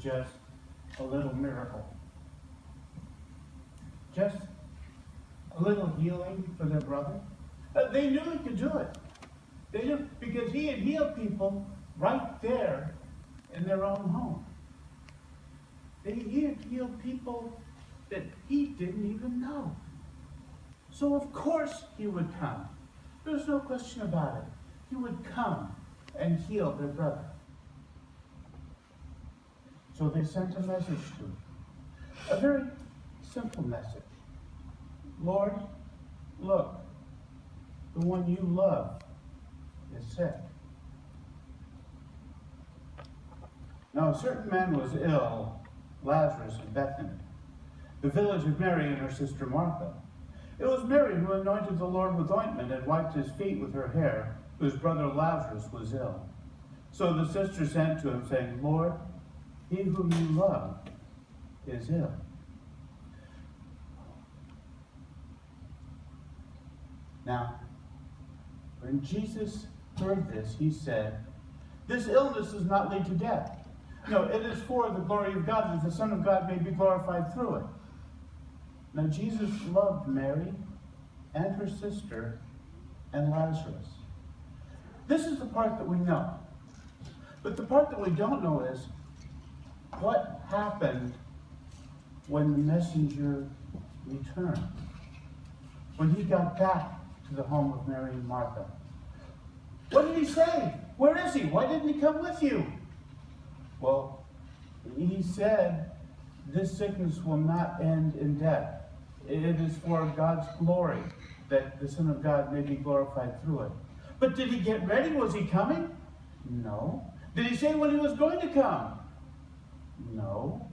just a little miracle. Just a little healing for their brother. They knew he could do it. They knew, because he had healed people right there in their own home. He had healed people that he didn't even know. So of course he would come. There's no question about it. He would come and heal their brother. So they sent a message to him. A very simple message. Lord, look, the one you love is sick. Now a certain man was ill, Lazarus of Bethany, the village of Mary and her sister Martha. It was Mary who anointed the Lord with ointment and wiped his feet with her hair, whose brother Lazarus was ill. So the sister sent to him, saying, Lord, he whom you love is ill. Now, when Jesus heard this, he said, this illness does not lead to death. No, it is for the glory of God, that the Son of God may be glorified through it. Now, Jesus loved Mary and her sister and Lazarus. This is the part that we know. But the part that we don't know is what happened when the messenger returned. When he got back to the home of Mary and Martha. What did he say? Where is he? Why didn't he come with you? Well, he said, this sickness will not end in death. It is for God's glory, that the Son of God may be glorified through it. But did he get ready? Was he coming? No. Did he say when he was going to come? No.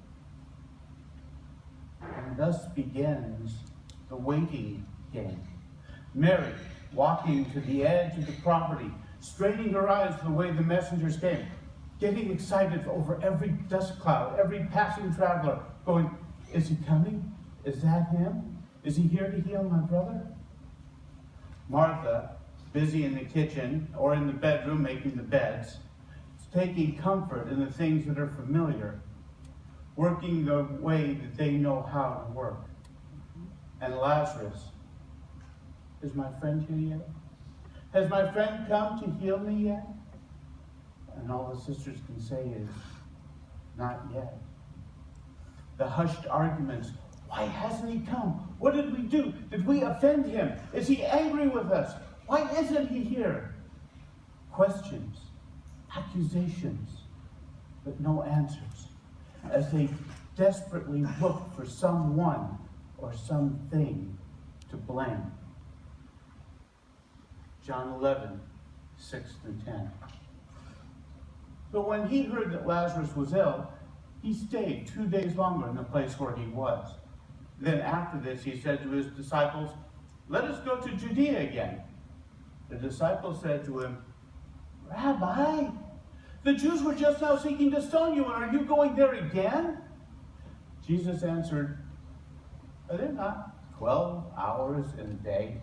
And thus begins the waiting game. Mary, walking to the edge of the property, straining her eyes to the way the messengers came, getting excited over every dust cloud, every passing traveler, going, is he coming? Is that him? Is he here to heal my brother? Martha, busy in the kitchen or in the bedroom making the beds, taking comfort in the things that are familiar, working the way that they know how to work. And Lazarus, is my friend here yet? Has my friend come to heal me yet? And all the sisters can say is, not yet. The hushed arguments, why hasn't he come? What did we do? Did we offend him? Is he angry with us? Why isn't he here? Questions, accusations, but no answers, as they desperately look for someone or something to blame. John 11, 6 through 10. But when he heard that Lazarus was ill, he stayed 2 days longer in the place where he was. Then after this, he said to his disciples, let us go to Judea again. The disciples said to him, Rabbi, the Jews were just now seeking to stone you, and are you going there again? Jesus answered, are there not 12 hours in a day?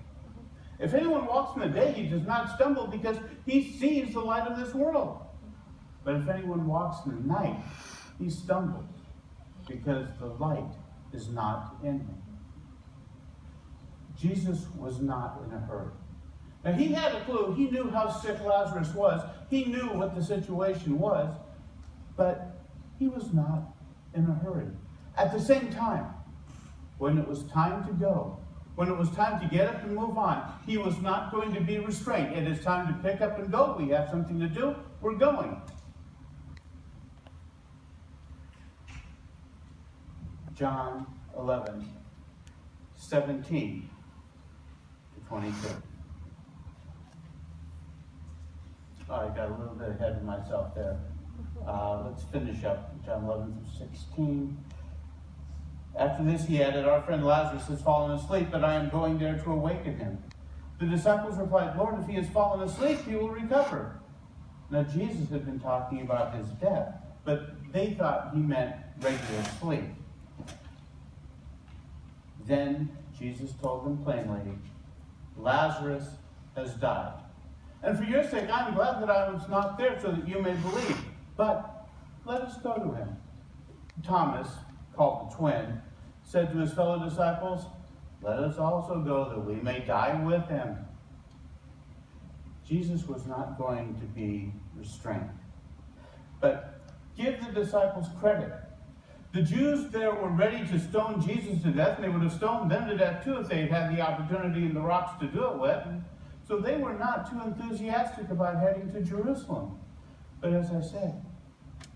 If anyone walks in the day, he does not stumble because he sees the light of this world. But if anyone walks in the night, he stumbles because the light is not in him. Jesus was not in a hurry. Now he had a clue. He knew how sick Lazarus was. He knew what the situation was. But he was not in a hurry. At the same time, when it was time to go, when it was time to get up and move on, he was not going to be restrained. It is time to pick up and go. We have something to do. We're going. John 11, 17 to 22. Oh, I got a little bit ahead of myself there. Let's finish up John 11 through 16. After this he added, our friend Lazarus has fallen asleep, but I am going there to awaken him. The disciples replied, Lord, if he has fallen asleep, he will recover. Now Jesus had been talking about his death, but they thought he meant regular sleep. Then Jesus told them plainly, Lazarus has died. And for your sake, I'm glad that I was not there so that you may believe. But let us go to him. Thomas, called the twin, said to his fellow disciples, "Let us also go that we may die with him." Jesus was not going to be restrained. But give the disciples credit. The Jews there were ready to stone Jesus to death, and they would have stoned them to death too if they had had the opportunity and the rocks to do it with. So they were not too enthusiastic about heading to Jerusalem. But as I said,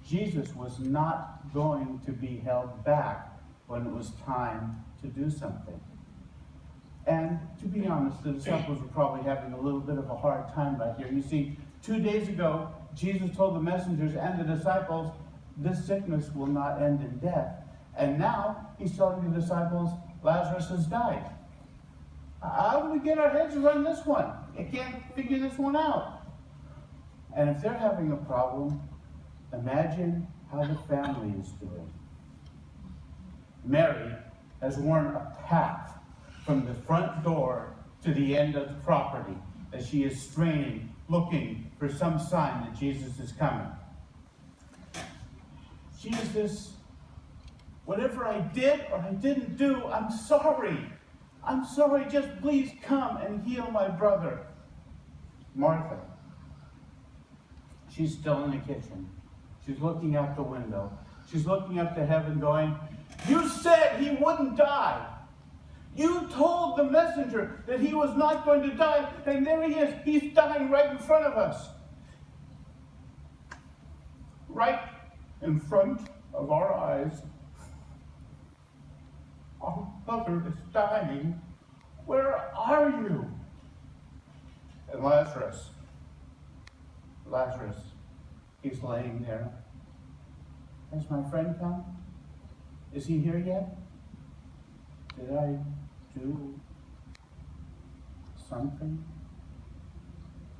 Jesus was not going to be held back when it was time to do something. And to be honest, the disciples were probably having a little bit of a hard time right here. You see, 2 days ago, Jesus told the messengers and the disciples, this sickness will not end in death. And now he's telling the disciples, Lazarus has died. How do we get our heads around this one? I can't figure this one out. And if they're having a problem, imagine how the family is doing. Mary has worn a path from the front door to the end of the property as she is straining, looking for some sign that Jesus is coming. Jesus, whatever I did or I didn't do, I'm sorry. I'm sorry, just please come and heal my brother. Martha, she's still in the kitchen. She's looking out the window. She's looking up to heaven going, you said he wouldn't die. You told the messenger that he was not going to die, and there he is. He's dying right in front of us. Right in front of our eyes. Our brother is dying. Where are you? And Lazarus, he's laying there. Has my friend come? Is he here yet? Did I do something?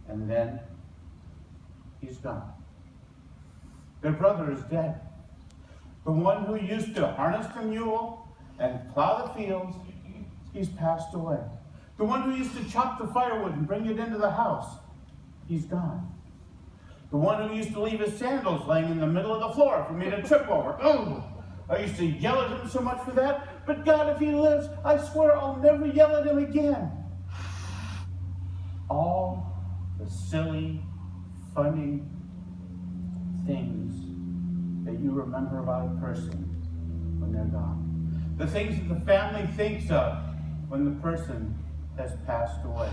And then he's gone. Their brother is dead. The one who used to harness the mule and plow the fields, he's passed away. The one who used to chop the firewood and bring it into the house, he's gone. The one who used to leave his sandals laying in the middle of the floor for me to trip over. Oh, I used to yell at him so much for that. But God, if he lives, I swear I'll never yell at him again. All the silly, funny things that you remember about a person when they're gone. The things that the family thinks of when the person has passed away.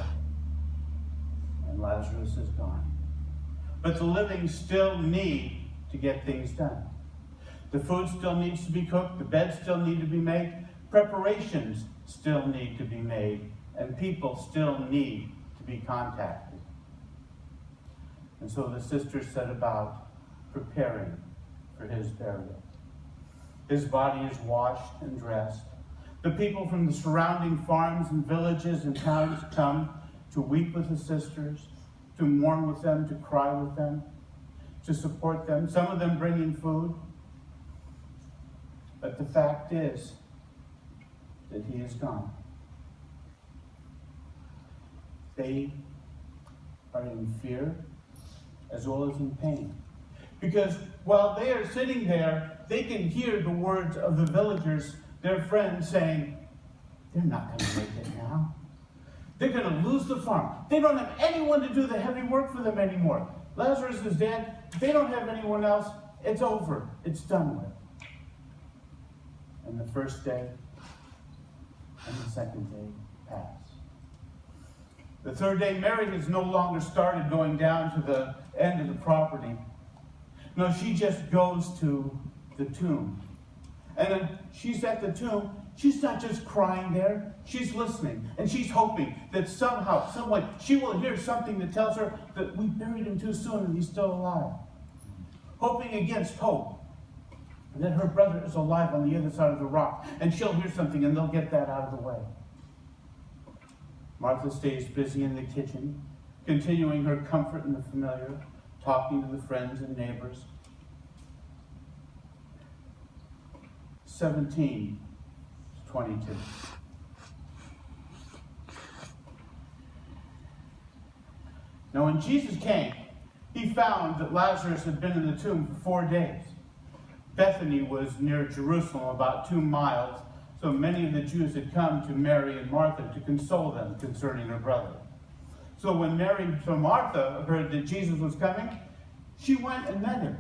And Lazarus is gone. But the living still need to get things done. The food still needs to be cooked. The beds still need to be made. Preparations still need to be made. And people still need to be contacted. And so the sisters set about preparing for his burial. His body is washed and dressed. The people from the surrounding farms and villages and towns come to weep with the sisters, to mourn with them, to cry with them, to support them, some of them bringing food. But the fact is that he is gone. They are in fear as well as in pain. Because while they are sitting there, they can hear the words of the villagers, their friends, saying, they're not going to make it now. They're going to lose the farm. They don't have anyone to do the heavy work for them anymore. Lazarus is dead. They don't have anyone else. It's over. It's done with. And the first day and the second day pass. The third day, Mary has no longer started going down to the end of the property. No, she just goes to the tomb. And then she's at the tomb. She's not just crying there. She's listening. And she's hoping that somehow, some way, she will hear something that tells her that we buried him too soon and he's still alive. Hoping against hope. And that her brother is alive on the other side of the rock. And she'll hear something and they'll get that out of the way. Martha stays busy in the kitchen, continuing her comfort in the familiar, talking to the friends and neighbors. 17 to 22. Now when Jesus came, he found that Lazarus had been in the tomb for 4 days. Bethany was near Jerusalem, about 2 miles, so many of the Jews had come to Mary and Martha to console them concerning her brother. So when Martha heard that Jesus was coming, she went and met him.